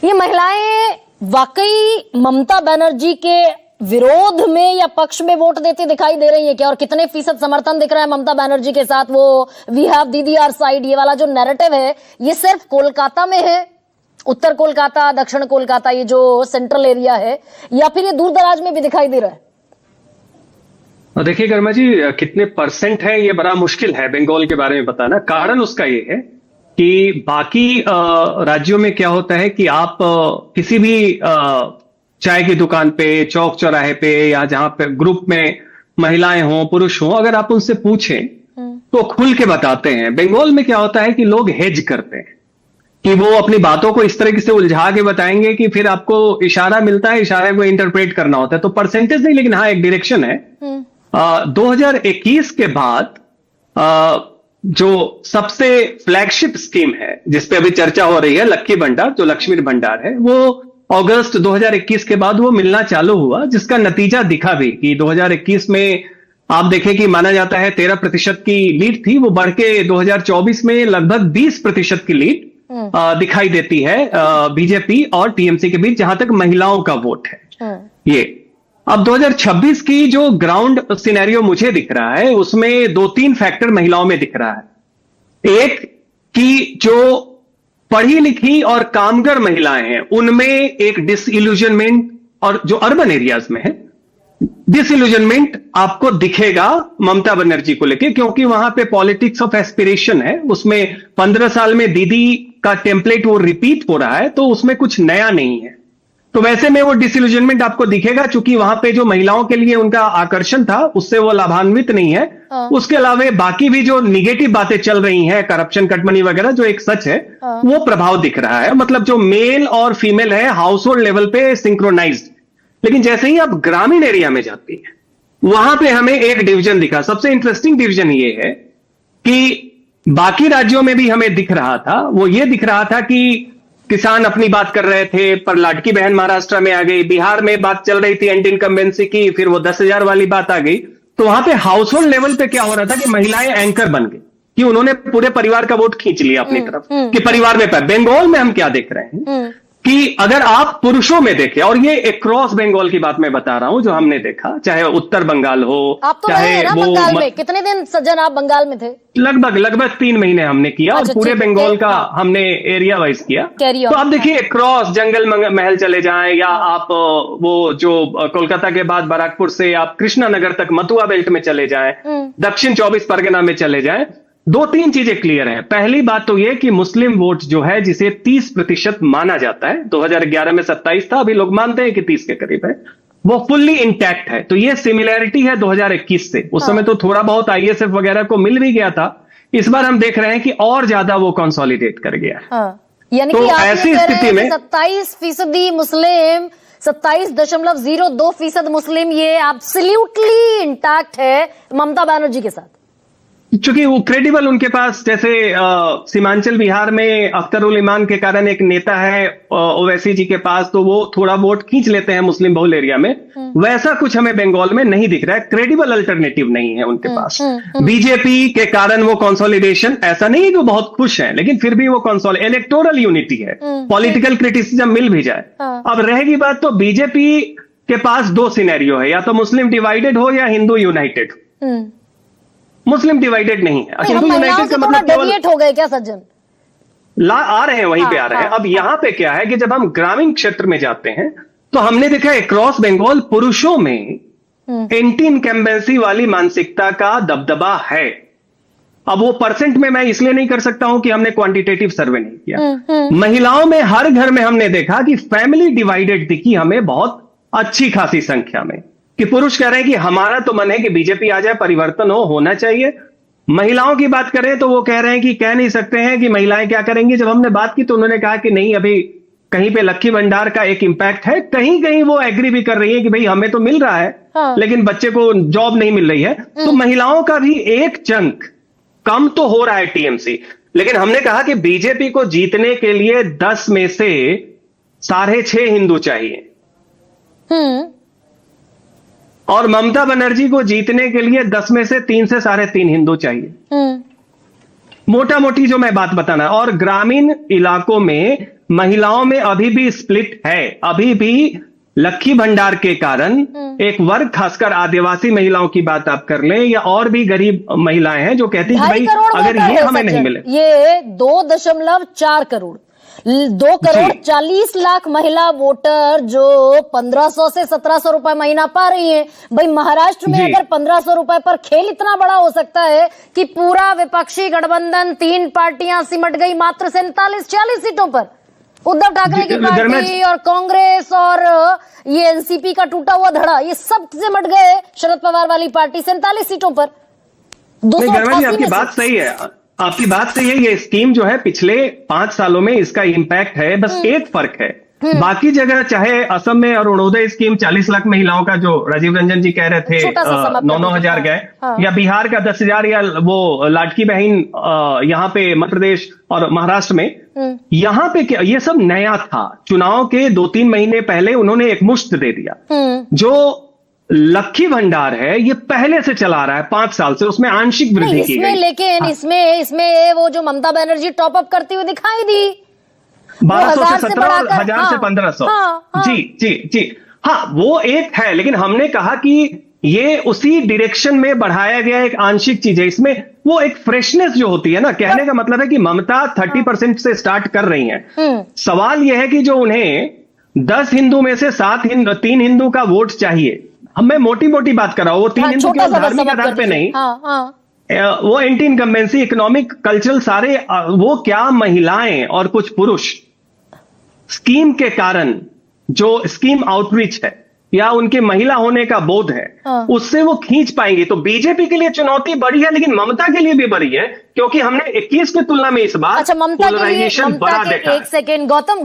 ये महिलाएं वाकई ममता बनर्जी के विरोध में या पक्ष में वोट देती दिखाई दे रही है क्या? और कितने फीसद समर्थन दिख रहा है ममता बनर्जी के साथ? वो वी हैव दीदी आवर साइड, ये वाला जो नैरेटिव है, ये सिर्फ कोलकाता में है, उत्तर कोलकाता, दक्षिण कोलकाता, ये जो सेंट्रल एरिया है, या फिर ये दूर दराज में भी दिखाई दे रहा है? देखिए गर्मा जी, कितने परसेंट है ये बड़ा मुश्किल है बंगाल के बारे में बताना। कारण उसका ये है कि बाकी राज्यों में क्या होता है कि आप किसी भी चाय की दुकान पे, चौक चौराहे पे, या जहां पे ग्रुप में महिलाएं हों पुरुष हों, अगर आप उनसे पूछें तो खुल के बताते हैं। बंगाल में क्या होता है कि लोग हेज करते हैं कि वो अपनी बातों को इस तरीके से उलझा के बताएंगे कि फिर आपको इशारा मिलता है, इशारे को इंटरप्रेट करना होता है। तो परसेंटेज नहीं, लेकिन हाँ एक डायरेक्शन है। 2021 के बाद जो सबसे फ्लैगशिप स्कीम है जिसपे अभी चर्चा हो रही है, लक्की भंडार, जो लक्ष्मी भंडार है, वो अगस्त 2021 के बाद वो मिलना चालू हुआ, जिसका नतीजा दिखा भी कि 2021 में आप देखें कि माना जाता है 13% की लीड थी, वो बढ़ के 2024 में लगभग 20% की लीड दिखाई देती है बीजेपी और टीएमसी के बीच, जहां तक महिलाओं का वोट है। ये अब 2026 की जो ग्राउंड सिनेरियो मुझे दिख रहा है, उसमें 2-3 फैक्टर महिलाओं में दिख रहा है। एक कि जो पढ़ी लिखी और कामगर महिलाएं हैं, उनमें एक डिसइल्यूजनमेंट, और जो अर्बन एरियाज में है डिसइल्यूजनमेंट आपको दिखेगा ममता बनर्जी को लेके, क्योंकि वहां पे पॉलिटिक्स ऑफ एस्पिरेशन है। उसमें 15 साल में दीदी का टेम्पलेट वो रिपीट हो रहा है, तो उसमें कुछ नया नहीं है। तो वैसे में वो डिसइल्यूजनमेंट आपको दिखेगा, चूंकि वहां पे जो महिलाओं के लिए उनका आकर्षण था उससे वो लाभान्वित नहीं है। उसके अलावा बाकी भी जो निगेटिव बातें चल रही हैं, करप्शन, कटमनी वगैरह, जो एक सच है, वो प्रभाव दिख रहा है। मतलब जो मेल और फीमेल है हाउस होल्ड लेवल पे सिंक्रोनाइज्ड। लेकिन जैसे ही आप ग्रामीण एरिया में जाती है, वहां पे हमें एक डिवीजन दिखा। सबसे इंटरेस्टिंग डिवीजन ये है कि बाकी राज्यों में भी हमें दिख रहा था, वो ये दिख रहा था कि किसान अपनी बात कर रहे थे, पर लाडकी बहन महाराष्ट्र में आ गई, बिहार में बात चल रही थी एंटी इनकम्बेंसी की, फिर वो 10,000 वाली बात आ गई। तो वहां पे हाउस होल्ड लेवल पे क्या हो रहा था कि महिलाएं एंकर बन गई, कि उन्होंने पूरे परिवार का वोट खींच लिया अपनी तरफ, कि परिवार में बंगाल में हम क्या देख रहे हैं कि अगर आप पुरुषों में देखें, और ये अक्रॉस बंगाल की बात मैं बता रहा हूं जो हमने देखा, चाहे उत्तर बंगाल हो, आप तो चाहे वो बंगाल में कितने दिन सज्जन आप बंगाल में थे? लगभग 3 महीने हमने किया, और पूरे बंगाल का हमने एरिया वाइज किया। तो आप देखिए क्रॉस जंगल महल चले जाएं, या आप वो जो कोलकाता के बाद बैरकपुर से आप कृष्णा नगर तक मथुआ बेल्ट में चले जाएं, दक्षिण 24 परगना में चले जाएं, 2-3 चीजें क्लियर है। पहली बात तो यह कि मुस्लिम वोट जो है, जिसे 30% माना जाता है, 2011 में 27 था, अभी लोग मानते हैं कि 30 के करीब है, वो फुल्ली इंटैक्ट है। तो ये सिमिलैरिटी है 2021 से। उस समय तो थोड़ा बहुत आईएसएफ वगैरह को मिल भी गया था, इस बार हम देख रहे हैं कि और ज्यादा वो कंसोलिडेट कर गया है। यानी तो कि ऐसी स्थिति में 27% मुस्लिम, 27.02% मुस्लिम, ये एब्सोल्युटली इंटैक्ट है ममता बनर्जी के साथ। चूंकि वो क्रेडिबल उनके पास, जैसे सीमांचल बिहार में अख्तर उल ईमान के कारण एक नेता है ओवैसी जी के पास, तो वो थोड़ा वोट खींच लेते हैं मुस्लिम बहुल एरिया में, वैसा कुछ हमें बंगाल में नहीं दिख रहा है। क्रेडिबल अल्टरनेटिव नहीं है उनके पास। बीजेपी के कारण वो कंसोलिडेशन, ऐसा नहीं है कि वो बहुत खुश है, लेकिन फिर भी वो इलेक्टोरल यूनिटी है, पॉलिटिकल क्रिटिसिज्म मिल भी जाए। अब रहेगी बात, तो बीजेपी के पास 2 सिनेरियो है, या तो मुस्लिम डिवाइडेड हो या हिंदू यूनाइटेड हो। मुस्लिम डिवाइडेड नहीं है। हिंदू यूनाइटेड का मतलब केवल हो गए क्या सज्जन? आ रहे हैं, वहीं पे आ रहे हैं। अब यहां पे क्या है कि जब हम ग्रामीण क्षेत्र में जाते हैं, तो हमने देखा अक्रॉस बंगाल पुरुषों में एंटी इनकम्बेंसी वाली मानसिकता का दबदबा है। अब वो परसेंट में मैं इसलिए नहीं कर सकता हूं कि हमने क्वांटिटेटिव सर्वे नहीं किया। महिलाओं में हर घर में हमने देखा कि फैमिली डिवाइडेड दिखी हमें बहुत अच्छी खासी संख्या में, कि पुरुष कह रहे हैं कि हमारा तो मन है कि बीजेपी आ जाए, परिवर्तन होना चाहिए। महिलाओं की बात करें तो वो कह रहे हैं कि कह नहीं सकते हैं कि महिलाएं क्या करेंगी। जब हमने बात की तो उन्होंने कहा कि नहीं, अभी कहीं पे लक्की भंडार का एक इंपैक्ट है, कहीं कहीं वो एग्री भी कर रही है कि भाई हमें तो मिल रहा है, लेकिन बच्चे को जॉब नहीं मिल रही है। तो महिलाओं का भी एक चंक कम तो हो रहा है टीएमसी। लेकिन हमने कहा कि बीजेपी को जीतने के लिए 10 में से 6.5 हिंदू चाहिए, और ममता बनर्जी को जीतने के लिए 10 में से 3 से 3.5 हिंदू चाहिए। मोटा मोटी जो मैं बात बताना। और ग्रामीण इलाकों में महिलाओं में अभी भी स्प्लिट है। अभी भी लक्की भंडार के कारण एक वर्ग, खासकर आदिवासी महिलाओं की बात आप कर लें या और भी गरीब महिलाएं हैं जो कहती हैं कि 2.5 करोड़ भाई अगर वोटर ये है हमें नहीं सज्जन। मिले, ये 2.4 करोड़ 2 करोड़ जी। 40 लाख महिला वोटर जो 1500 से 1700 रुपए महीना पा रही हैं। भाई महाराष्ट्र में जी। अगर 1500 रुपए पर खेल इतना बड़ा हो सकता है कि पूरा विपक्षी गठबंधन 3 पार्टियां सिमट गई मात्र 47-46 सीटों पर। उद्धव ठाकरे की पार्टी और कांग्रेस और ये एनसीपी का टूटा हुआ धड़ा, ये सब सिमट गए शरद पवार वाली पार्टी 47 सीटों पर। नहीं धर्मेंद्र जी, आपकी 288 बात सही है, आपकी बात सही है। ये स्कीम जो है पिछले 5 सालों में इसका इम्पैक्ट है, बस एक फर्क है। बाकी जगह चाहे असम में अरुणोदय स्कीम 40 लाख महिलाओं का जो राजीव रंजन जी कह रहे थे 9-9 हजार गए, या बिहार का 10,000, या वो लाडकी बहन यहाँ पे मध्य प्रदेश और महाराष्ट्र में, यहाँ पे क्या ये सब नया था। चुनाव के 2-3 महीने पहले उन्होंने एक मुश्त दे दिया। जो लक्की भंडार है ये पहले से चला रहा है 5 साल से, उसमें आंशिक वृद्धि की गई। लेकिन इसमें वो जो ममता बनर्जी टॉप अप करती हुई दिखाई दी 1200 से 17 और 1000 से 1500। जी जी जी हाँ, वो एक है, लेकिन हमने कहा कि ये उसी डायरेक्शन में बढ़ाया गया एक आंशिक चीज है। इसमें वो एक फ्रेशनेस जो होती है ना, कहने का मतलब है कि ममता 30% से स्टार्ट कर रही हैं। सवाल यह है कि जो उन्हें 10 हिंदू में से 3 हिंदू का वोट चाहिए, हम मैं मोटी मोटी बात कर रहा हूं, वो 3 हिंदू के धार्मिक आधार पे नहीं, वो एंटी इनकम्बेंसी, इकोनॉमिक, कल्चरल, सारे वो क्या महिलाएं और कुछ पुरुष स्कीम के कारण, जो स्कीम आउटरीच है या उनके महिला होने का बोध है, उससे वो खींच पाएंगे। तो बीजेपी के लिए चुनौती बड़ी है, लेकिन ममता के लिए भी बड़ी है, क्योंकि हमने 21 की तुलना में इस बार अच्छा, ममता के लिए पोलराइजेशन बड़ा देखा है। एक सेकेंड गौतम